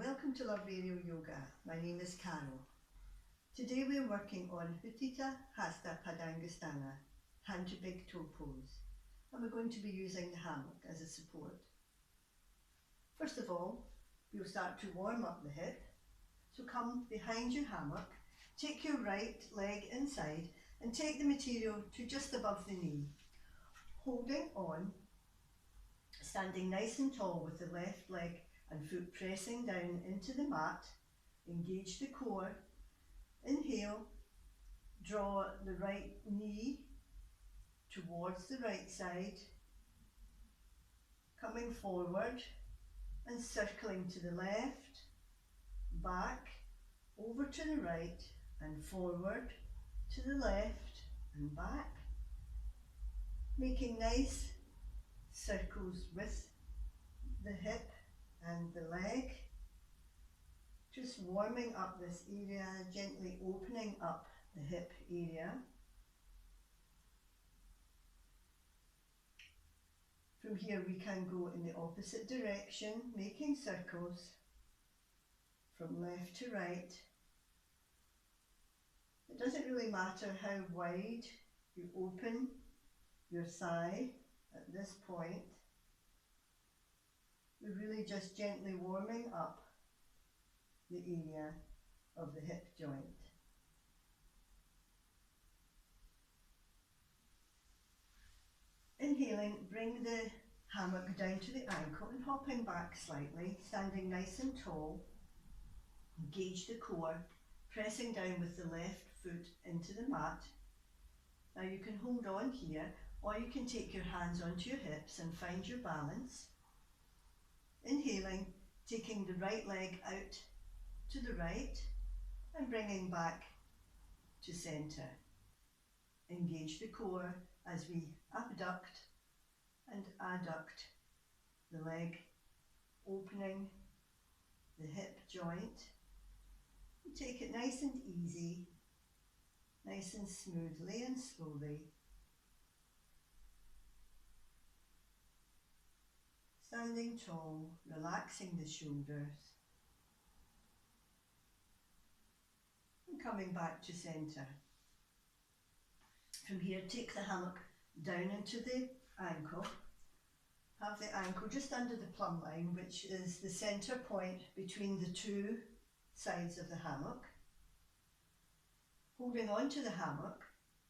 welcome to Love Radio Yoga. My name is Carol. Today we're working on Utthita Hasta Padangusthana, hand to big toe pose, and we're going to be using the hammock as a support. First of all, we'll start to warm up the hip. So come behind your hammock, take your right leg inside and take the material to just above the knee, holding on, standing nice and tall with the left leg and foot pressing down into the mat. Engage the core. Inhale, draw the right knee towards the right side, coming forward and circling to the left, back, over to the right and forward, to the left and back, making nice circles with the hip and the leg, just warming up this area, gently opening up the hip area. From here we can go in the opposite direction, making circles from left to right. It doesn't really matter how wide you open your thigh at this point. We're really just gently warming up the area of the hip joint. Inhaling, bring the hammock down to the ankle and hopping back slightly, standing nice and tall. Engage the core, pressing down with the left foot into the mat. Now you can hold on here, or you can take your hands onto your hips and find your balance. Inhaling, taking the right leg out to the right and bringing back to centre. Engage the core as we abduct and adduct the leg, opening the hip joint. Take it nice and easy, nice and smoothly and slowly. Standing tall, relaxing the shoulders. And coming back to centre. From here, take the hammock down into the ankle. Have the ankle just under the plumb line, which is the centre point between the two sides of the hammock. Holding on to the hammock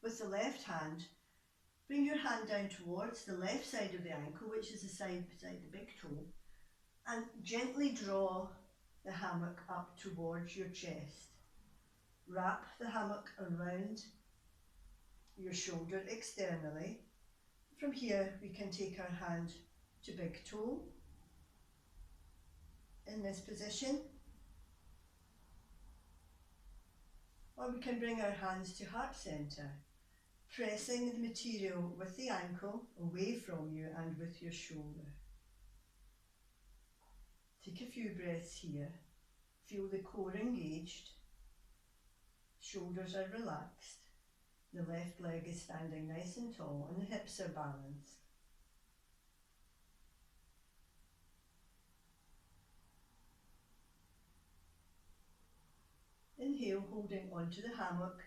with the left hand, bring your hand down towards the left side of the ankle, which is the side beside the big toe, and gently draw the hammock up towards your chest. Wrap the hammock around your shoulder externally. From here we can take our hand to big toe in this position, or we can bring our hands to heart centre, pressing the material with the ankle away from you and with your shoulder. Take a few breaths here. Feel the core engaged. Shoulders are relaxed. The left leg is standing nice and tall and the hips are balanced. Inhale, holding onto the hammock.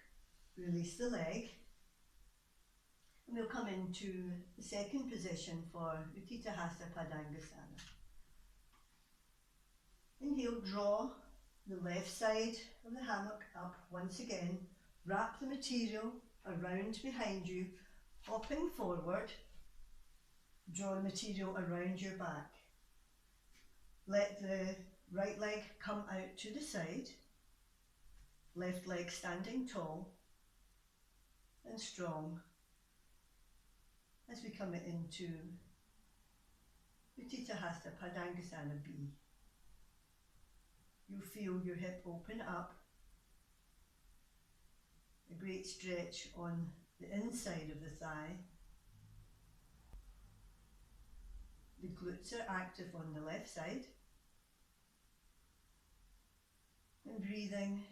Release the leg. And we'll come into the second position for Utthita Hasta Padangusthana. Inhale, draw the left side of the hammock up once again. Wrap the material around behind you, hopping forward. Draw the material around your back. Let the right leg come out to the side. Left leg standing tall and strong. As we come into Utthita Hasta Padangusthana B, you feel your hip open up, a great stretch on the inside of the thigh. The glutes are active on the left side. And breathing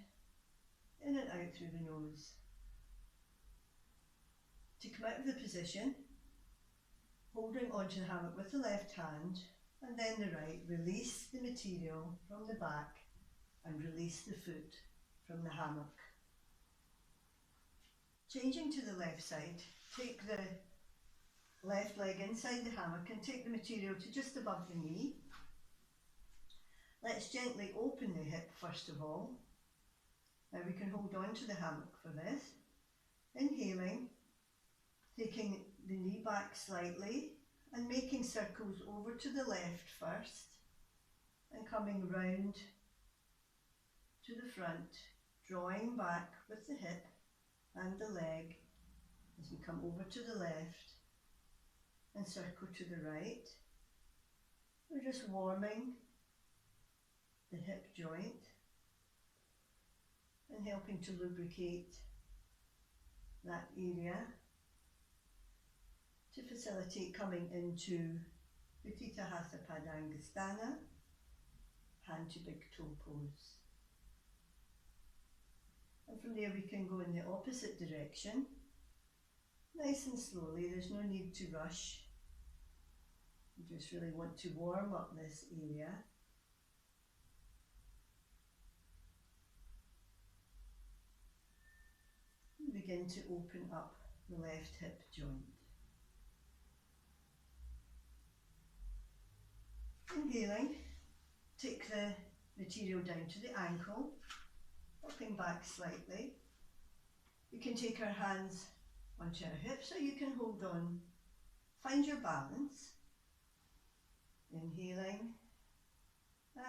in and out through the nose. To come out of the position, holding onto the hammock with the left hand and then the right. Release the material from the back and release the foot from the hammock. Changing to the left side, take the left leg inside the hammock and take the material to just above the knee. Let's gently open the hip first of all. Now we can hold on to the hammock for this. Inhaling, taking the knee back slightly and making circles over to the left first and coming round to the front, drawing back with the hip and the leg as we come over to the left and circle to the right. We're just warming the hip joint and helping to lubricate that area to facilitate coming into Utthita Padangusthana, hand to big toe pose. And from there we can go in the opposite direction, nice and slowly. There's no need to rush. You just really want to warm up this area. And begin to open up the left hip joint. Inhaling, take the material down to the ankle, hopping back slightly. We can take our hands onto our hips so you can hold on. Find your balance. Inhaling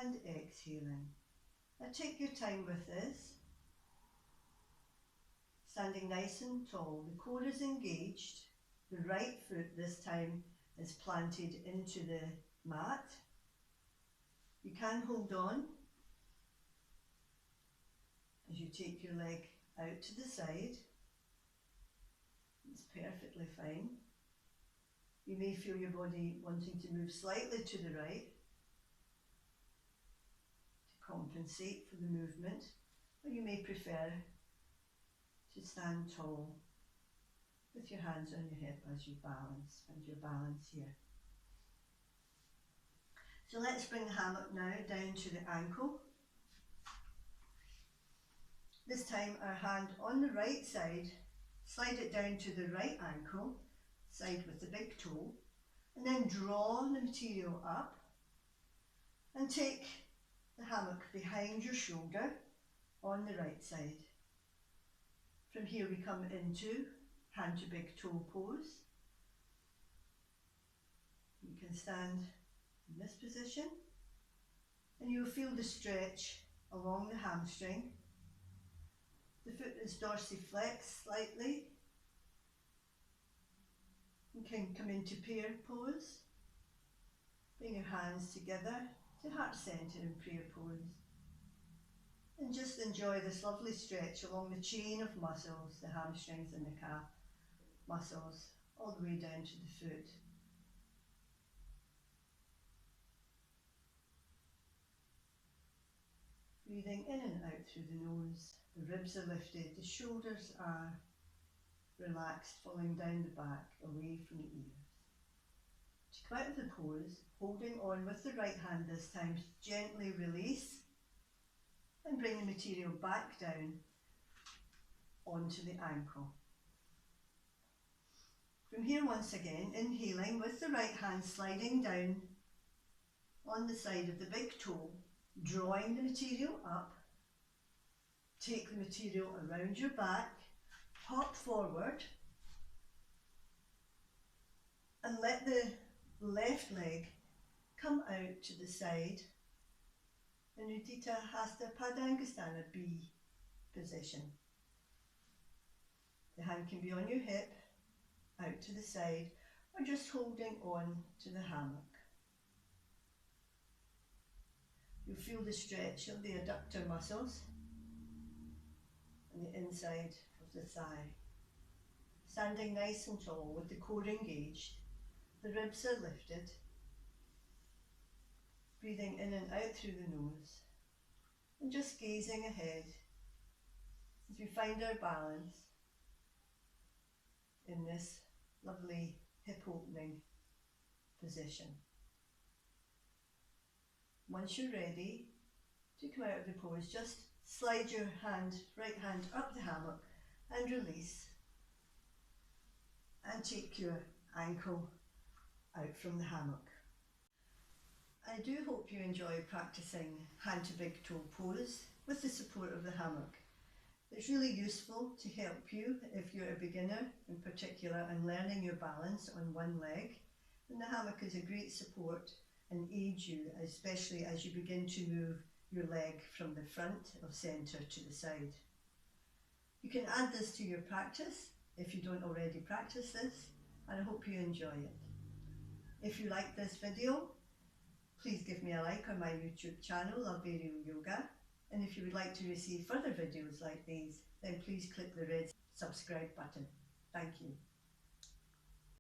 and exhaling. Now take your time with this. Standing nice and tall, the core is engaged. The right foot this time is planted into the mat. You can hold on as you take your leg out to the side. It's perfectly fine. You may feel your body wanting to move slightly to the right to compensate for the movement, or you may prefer to stand tall with your hands on your hip as you balance. Find your balance here. So let's bring the hammock now down to the ankle. This time our hand on the right side, slide it down to the right ankle, side with the big toe, and then draw the material up and take the hammock behind your shoulder on the right side. From here we come into hand to big toe pose. You can stand in this position and you'll feel the stretch along the hamstring. The foot is dorsiflexed slightly. You can come into prayer pose. Bring your hands together to heart center in prayer pose. And just enjoy this lovely stretch along the chain of muscles, the hamstrings and the calf muscles, all the way down to the foot. Breathing in and out through the nose. The ribs are lifted, the shoulders are relaxed, falling down the back, away from the ears. To come out of the pose, holding on with the right hand this time, gently release and bring the material back down onto the ankle. From here once again, inhaling with the right hand sliding down on the side of the big toe, drawing the material up. Take the material around your back, hop forward and let the left leg come out to the side in Utthita Padangusthana B position. The hand can be on your hip, out to the side, or just holding on to the hammock. You'll feel the stretch of the adductor muscles and the inside of the thigh. Standing nice and tall with the core engaged, the ribs are lifted. Breathing in and out through the nose and just gazing ahead as we find our balance in this lovely hip opening position. Once you're ready to come out of the pose, just slide your right hand up the hammock and release, and take your ankle out from the hammock. I do hope you enjoy practicing hand to big toe pose with the support of the hammock. It's really useful to help you if you're a beginner in particular and learning your balance on one leg. And the hammock is a great support and aids you, especially as you begin to move your leg from the front of centre to the side. You can add this to your practice if you don't already practice this, and I hope you enjoy it. If you like this video, please give me a like on my YouTube channel, Albarial Yoga. And if you would like to receive further videos like these, then please click the red subscribe button. Thank you.